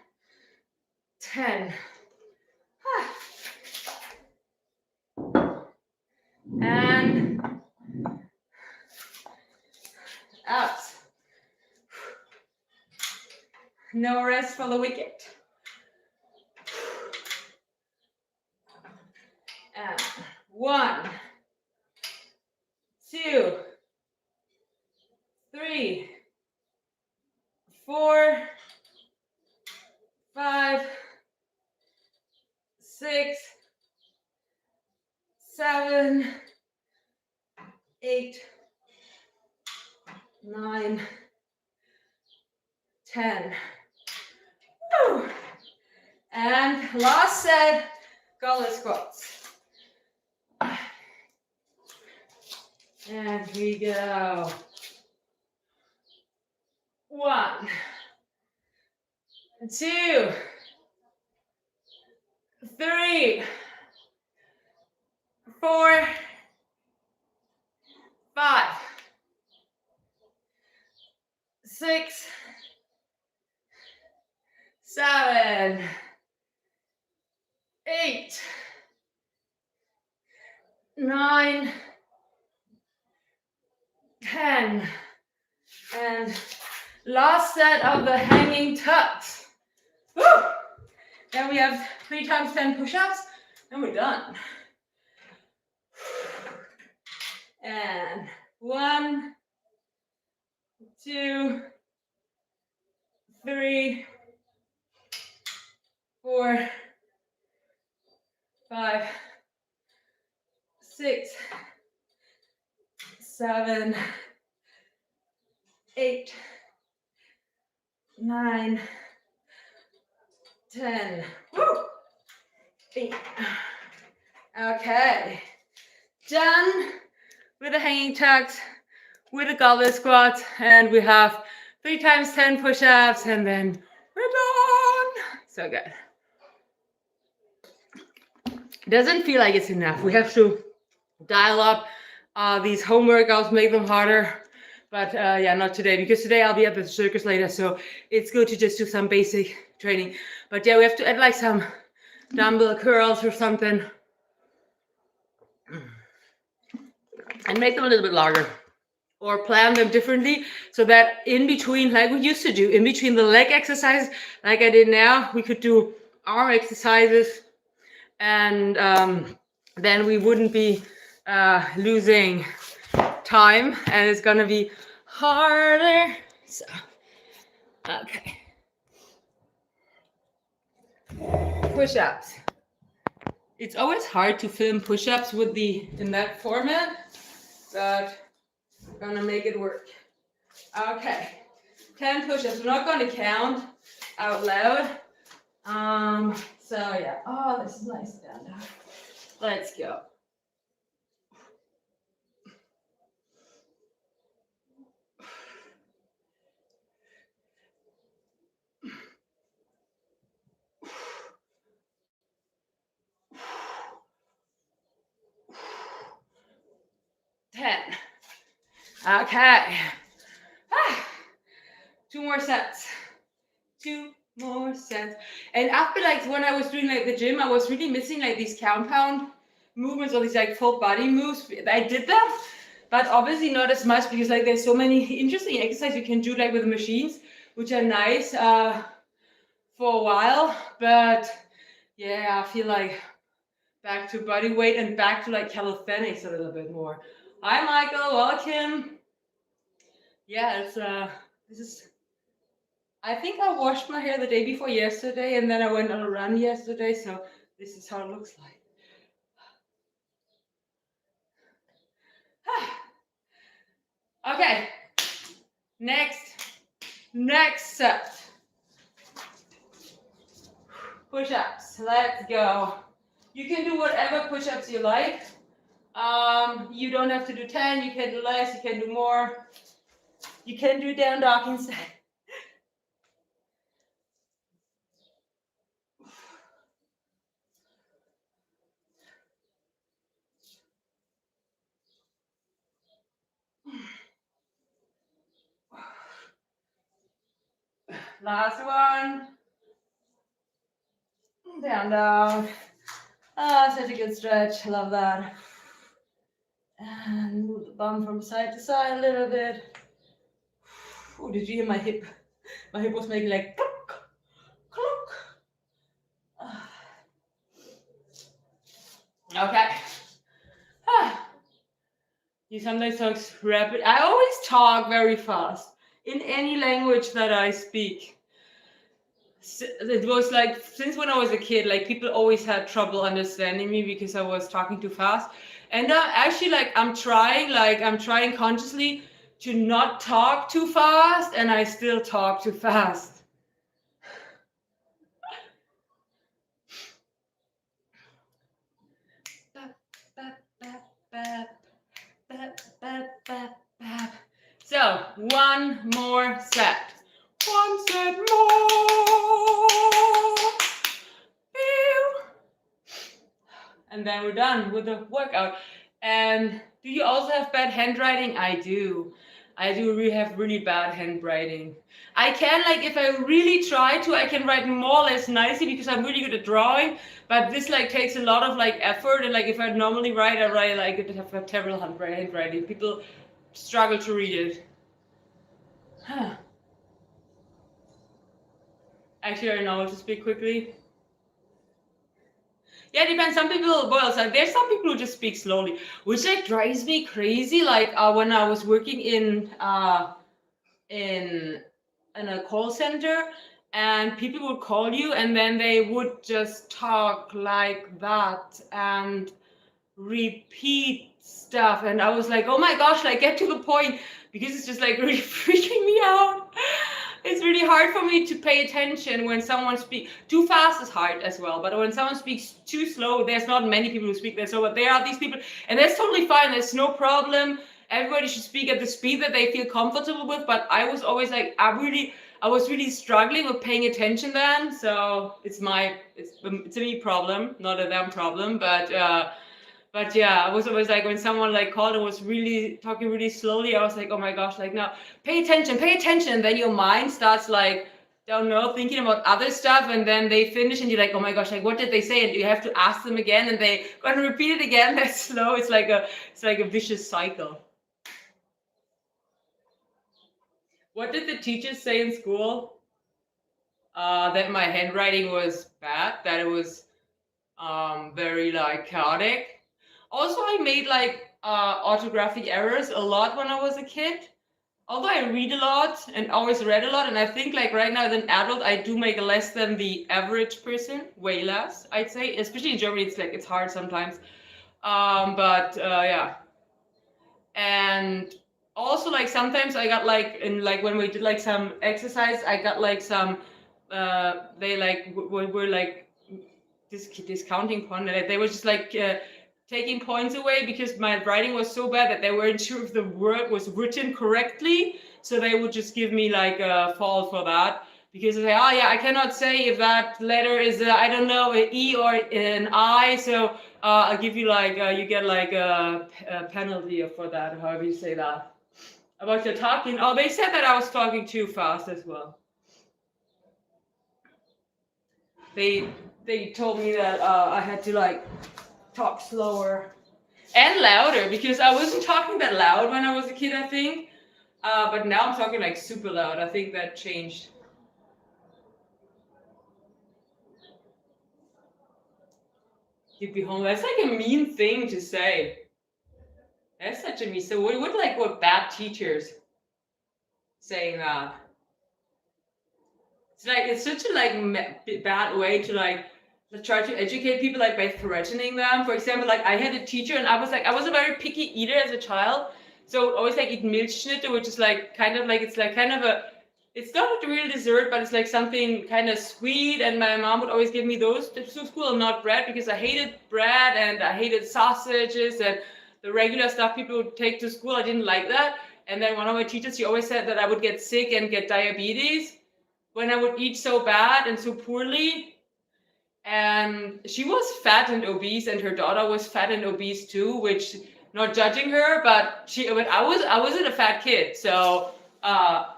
10. And out. No rest for the wicked. And 1, 2, 3, 4, 5, 6, 7, 8, 9, 10. Woo. And last set, goblet squats. And we go. 1, 2, 3, 4, 5, 6, 7, 8, 9, 10. And last set of the hanging tucks. Woo! Then we have 3 times 10 push-ups, and we're done. And 1, 2, 3, 4, 5, 6, 7, 8, 9, 10. Woo! 8. Okay. Done with the hanging tucks, with the goblet squats, and we have 3 times 10 push-ups, and then we're done. So good. It doesn't feel like it's enough. We have to dial up these home workouts, make them harder. But yeah, not today, because today I'll be at the circus later, so it's good to just do some basic training. But yeah, we have to add like some dumbbell curls or something and make them a little bit longer, or plan them differently so that in between, like we used to do, in between the leg exercises, like I did now, we could do arm exercises, and then we wouldn't be losing time, and it's gonna be harder. So okay, push-ups. It's always hard to film push-ups with in that format, but I'm gonna make it work. Okay, 10 push-ups. We're not gonna count out loud. So yeah. Oh, this is nice down there. Let's go. Okay. 2 more sets. 2 more sets. And after like when I was doing like the gym, I was really missing like these compound movements or these like full body moves. I did them, but obviously not as much, because like there's so many interesting exercises you can do like with the machines, which are nice for a while. But yeah, I feel like back to body weight and back to like calisthenics a little bit more. Hi Michael, welcome. Yeah, it's this is. I think I washed my hair the day before yesterday, and then I went on a run yesterday, so this is how it looks like. Okay, next set. Push-ups. Let's go. You can do whatever push-ups you like. You don't have to do 10. You can do less. You can do more. You can do down dog instead. Last one. Down dog. Ah, such a good stretch. Love that. And move the bum from side to side a little bit. Oh, did you hear my hip? My hip was making like clunk, clunk. Okay. You sometimes talk rapid. I always talk very fast in any language that I speak. It was like since when I was a kid, like people always had trouble understanding me because I was talking too fast. And actually, like I'm trying consciously to not talk too fast, and I still talk too fast. So one more set. One set more. And then we're done with the workout. And do you also have bad handwriting? I do. I do really have really bad handwriting. I can, like, if I really try to, I can write more or less nicely because I'm really good at drawing. But this like takes a lot of like effort. And like if I normally write, I write like I have a terrible handwriting. People struggle to read it. Huh. Actually, I know to speak quickly. Yeah, it depends. Some people, well, so there's some people who just speak slowly, which like drives me crazy. Like when I was working in a call center, and people would call you, and then they would just talk like that and repeat stuff, and I was like, oh my gosh, like get to the point, because it's just like really freaking me out. It's really hard for me to pay attention when someone speaks too fast. Is hard as well, but when someone speaks too slow, there's not many people who speak that slow, but there are these people, and that's totally fine. There's no problem. Everybody should speak at the speed that they feel comfortable with, but I was always like, I was really struggling with paying attention then. So it's a me problem, not a them problem, but yeah, I was always like when someone like called and was really talking really slowly, I was like, oh my gosh, like now pay attention. And then your mind starts like, don't know, thinking about other stuff, and then they finish and you're like, oh my gosh, like what did they say? And you have to ask them again, and they go and repeat it again. That's slow. It's like a vicious cycle. What did the teachers say in school? That my handwriting was bad, that it was very like chaotic. Also, I made like orthographic errors a lot when I was a kid. Although I read a lot and always read a lot, and I think like right now as an adult, I do make less than the average person, way less, I'd say. Especially in Germany, it's like it's hard sometimes. But yeah, and also like sometimes I got like in like when we did like some exercise, I got like some they like were like discounting point. They were just like taking points away because my writing was so bad that they weren't sure if the word was written correctly. So they would just give me like a fault for that, because they say, oh yeah, I cannot say if that letter is I don't know, an E or an I. So I'll give you like you get like a penalty for that, however you say that. About your talking. Oh, they said that I was talking too fast as well. They told me that I had to like talk slower and louder, because I wasn't talking that loud when I was a kid, I think. But now I'm talking like super loud. I think that changed. You'd be home. That's like a mean thing to say. That's such a mean. So what like what bad teachers? saying that. It's such a bad way to try to educate people by threatening them. For example, I had a teacher and I was a very picky eater as a child, so always eat Milchschnitte, which is it's not a real dessert, but it's something kind of sweet, and my mom would always give me those to school and not bread, because I hated bread and I hated sausages and the regular stuff people would take to school. I didn't like that. And then one of my teachers, she always said that I would get sick and get diabetes when I would eat so bad and so poorly. And she was fat and obese, and her daughter was fat and obese too, which, not judging her, but I wasn't a fat kid. So I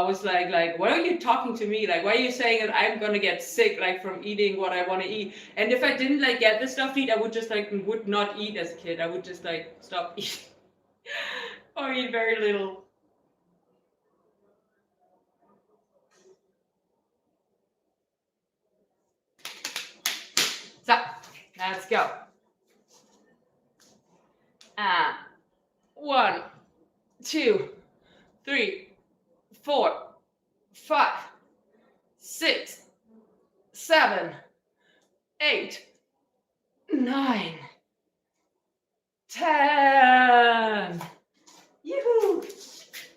was like, why are you talking to me? Why are you saying that I'm gonna get sick from eating what I want to eat? And if I didn't get the stuff to eat, I would just would not eat as a kid. I would just stop eating or eat very little. So let's go. 1, 2, 3, 4, 5, 6, 7, 8, 9, 10. Yoo-hoo!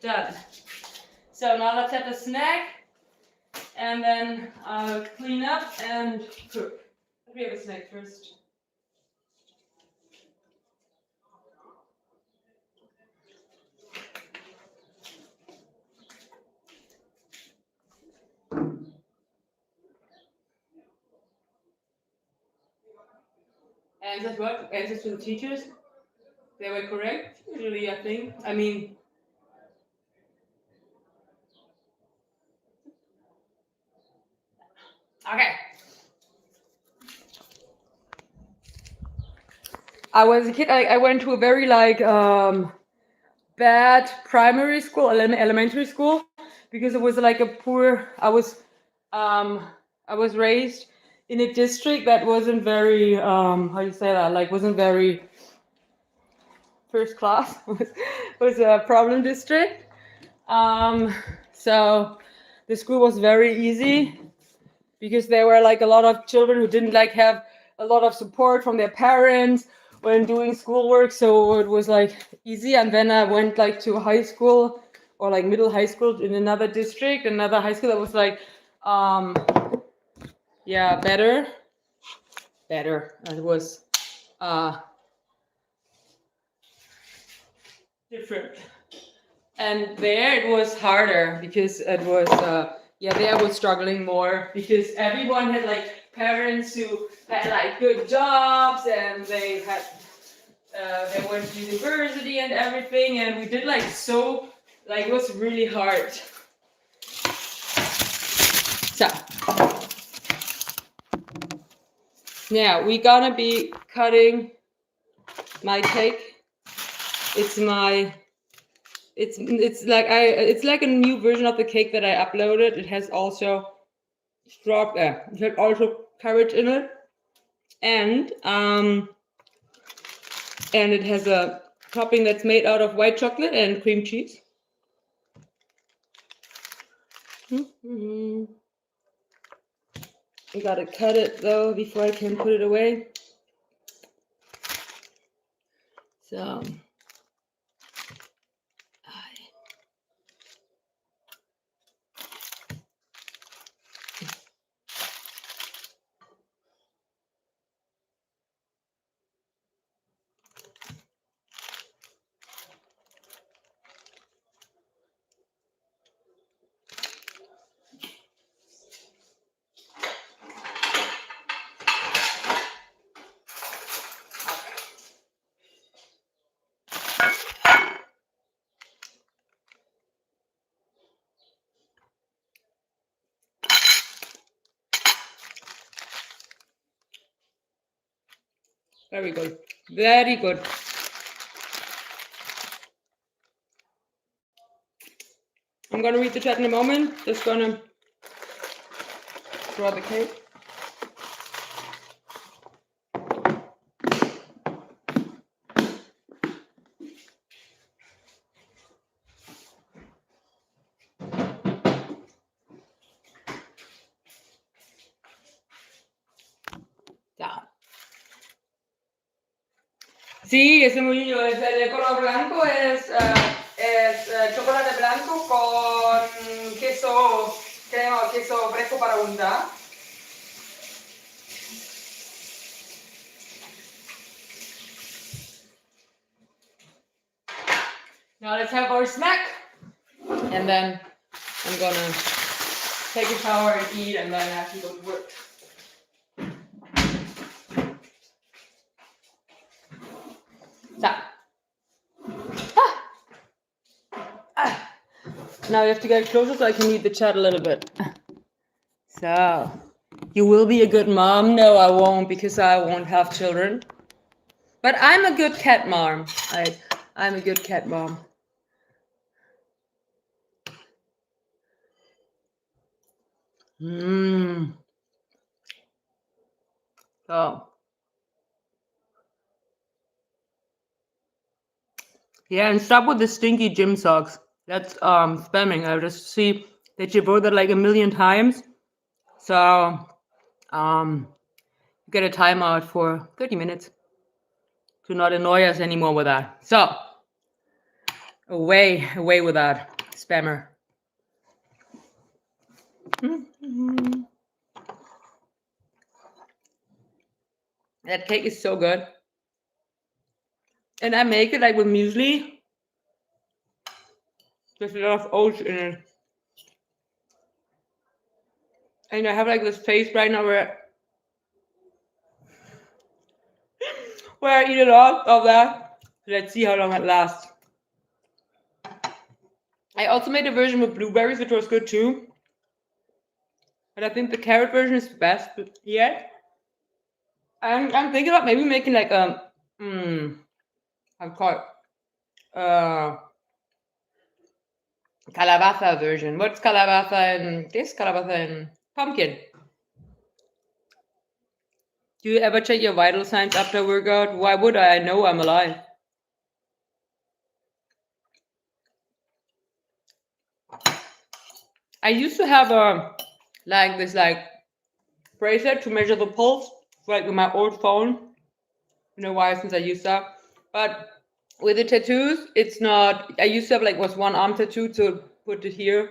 Done. So now let's have a snack, and then clean up and cook. Let me have a snack first. Answers what? Answers to the teachers? They were correct, usually, I think. I mean, okay. I was a kid. I went to a very bad primary school, elementary school, because it was a poor. I was raised in a district that wasn't very how do you say that? Wasn't very first class. was a problem district. So the school was very easy, because there were a lot of children who didn't have a lot of support from their parents when doing schoolwork, so it was easy. And then I went to high school, or middle high school, in another district, another high school that was better. It was different. And there it was harder, because it was there I was struggling more, because everyone had parents who had good jobs, and they had they went to university and everything, and we did so it was really hard. So now we're gonna be cutting my cake. It's like a new version of the cake that I uploaded. It has also it has also carrots in it, and it has a topping that's made out of white chocolate and cream cheese. I gotta cut it though before I can put it away. So very good. Very good. I'm gonna read the chat in a moment. Just gonna draw the cake. Sí, es muy lindo. El de color blanco es chocolate blanco con queso, crema, queso fresco para untar. Now let's have our snack. And then I'm gonna take a shower and eat, and then I have to go to work. So. Now you have to get closer so I can read the chat a little bit. So, you will be a good mom? No, I won't, because I won't have children. But I'm a good cat mom. I'm a good cat mom. Oh. Yeah, and stop with the stinky gym socks. That's spamming. I just see that you wrote that like a million times. So you get a timeout for 30 minutes to not annoy us anymore with that. So away with that spammer. That cake is so good. And I make it like with muesli. There's a lot of oats in it. And I have like this face right now where I eat a lot of that. Let's see how long it lasts. I also made a version with blueberries, which was good too. But I think the carrot version is the best yet. I'm thinking about maybe making like a I've called calabaza version. What's calabaza in this? Calabaza in pumpkin. Do you ever check your vital signs after a workout? Why would I? I know I'm alive. I used to have a this bracelet to measure the pulse, like with my old phone. You know why? Since I used that. But with the tattoos, it's not. I used to have was one arm tattoo to put it here,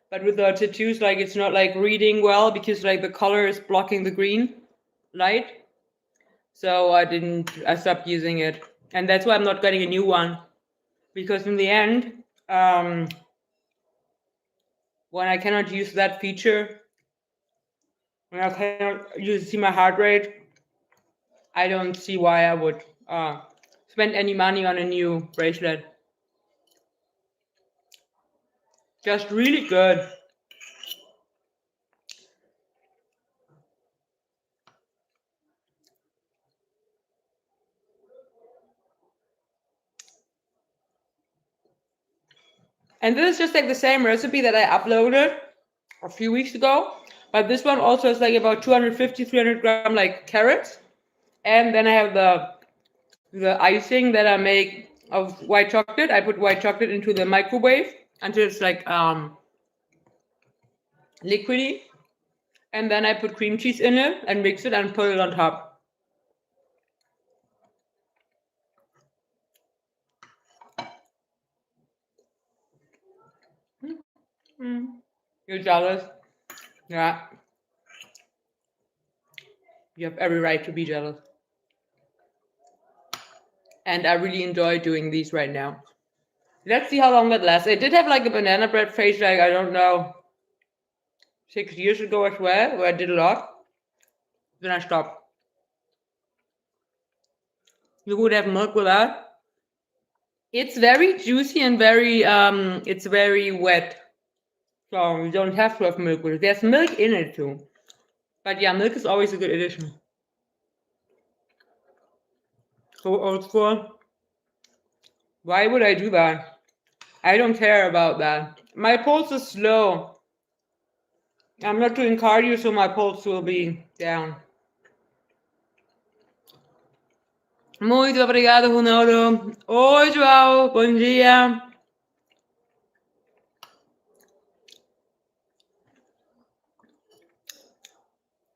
but with the tattoos, it's not reading well because the color is blocking the green light. So I stopped using it, and that's why I'm not getting a new one, because in the end, when I cannot use that feature, when I cannot see my heart rate, I don't see why I would spend any money on a new bracelet. Just really good. And this is just the same recipe that I uploaded a few weeks ago, but this one also is about 250, 300 gram carrots, and then I have the icing that I make of white chocolate. I put white chocolate into the microwave until it's liquidy, and then I put cream cheese in it and mix it and put it on top. You're jealous? Yeah. You have every right to be jealous. And I really enjoy doing these right now. Let's see how long that lasts. I did have a banana bread phase, I don't know, 6 years ago as well, where I did a lot. Then I stopped. You would have milk with that. It's very juicy and it's very wet. So you don't have to have milk with it. There's milk in it too. But yeah, milk is always a good addition. So old school. Why would I do that? I don't care about that. My pulse is slow. I'm not doing cardio, so my pulse will be down. Muito obrigado, Ronaldo. Oi, João. Bom dia.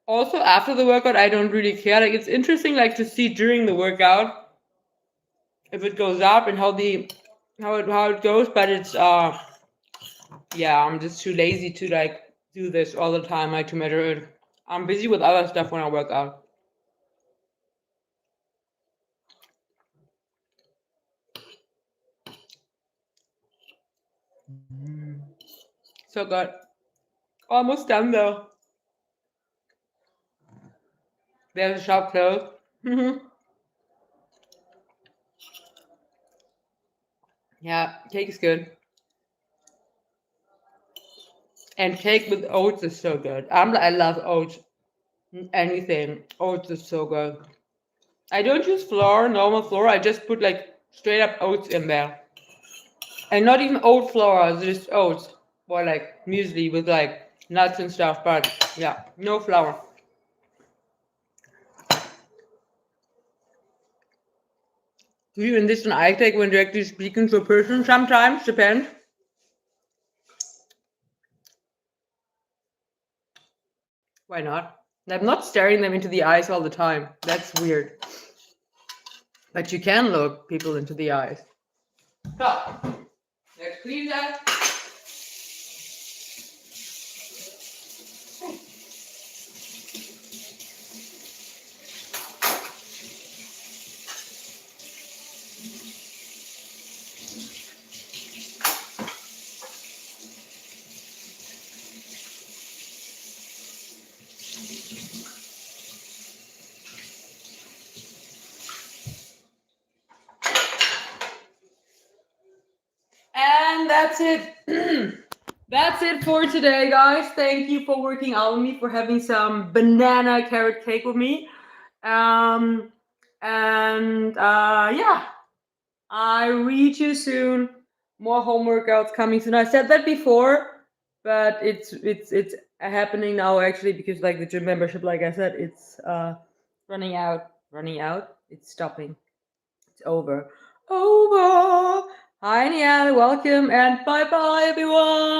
Also, after the workout, I don't really care. It's interesting to see during the workout if it goes up and how it goes, but it's yeah, I'm just too lazy to like do this all the time, like to measure it. I'm busy with other stuff when I work out. So good. Almost done though. There's a shop closed. Yeah, cake is good. And cake with oats is so good. I love oats. Anything. Oats is so good. I don't use flour, normal flour. I just put like straight up oats in there. And not even oat flour, it's just oats. Or like muesli with like nuts and stuff. But yeah, no flour. Do you envision eye take when you're actually speaking to a person? Sometimes, depends. Why not? I'm not staring them into the eyes all the time. That's weird. But you can look people into the eyes. So, let's clean that. And that's it. That's it for today, guys. Thank you for working out with me, for having some banana carrot cake with me. And yeah, I read you soon. More home workouts coming soon. I said that before, but it's happening now actually, because like the gym membership, like I said, it's running out. Running out. It's stopping. It's over. Over. Hi, Niall. Welcome and bye bye, everyone.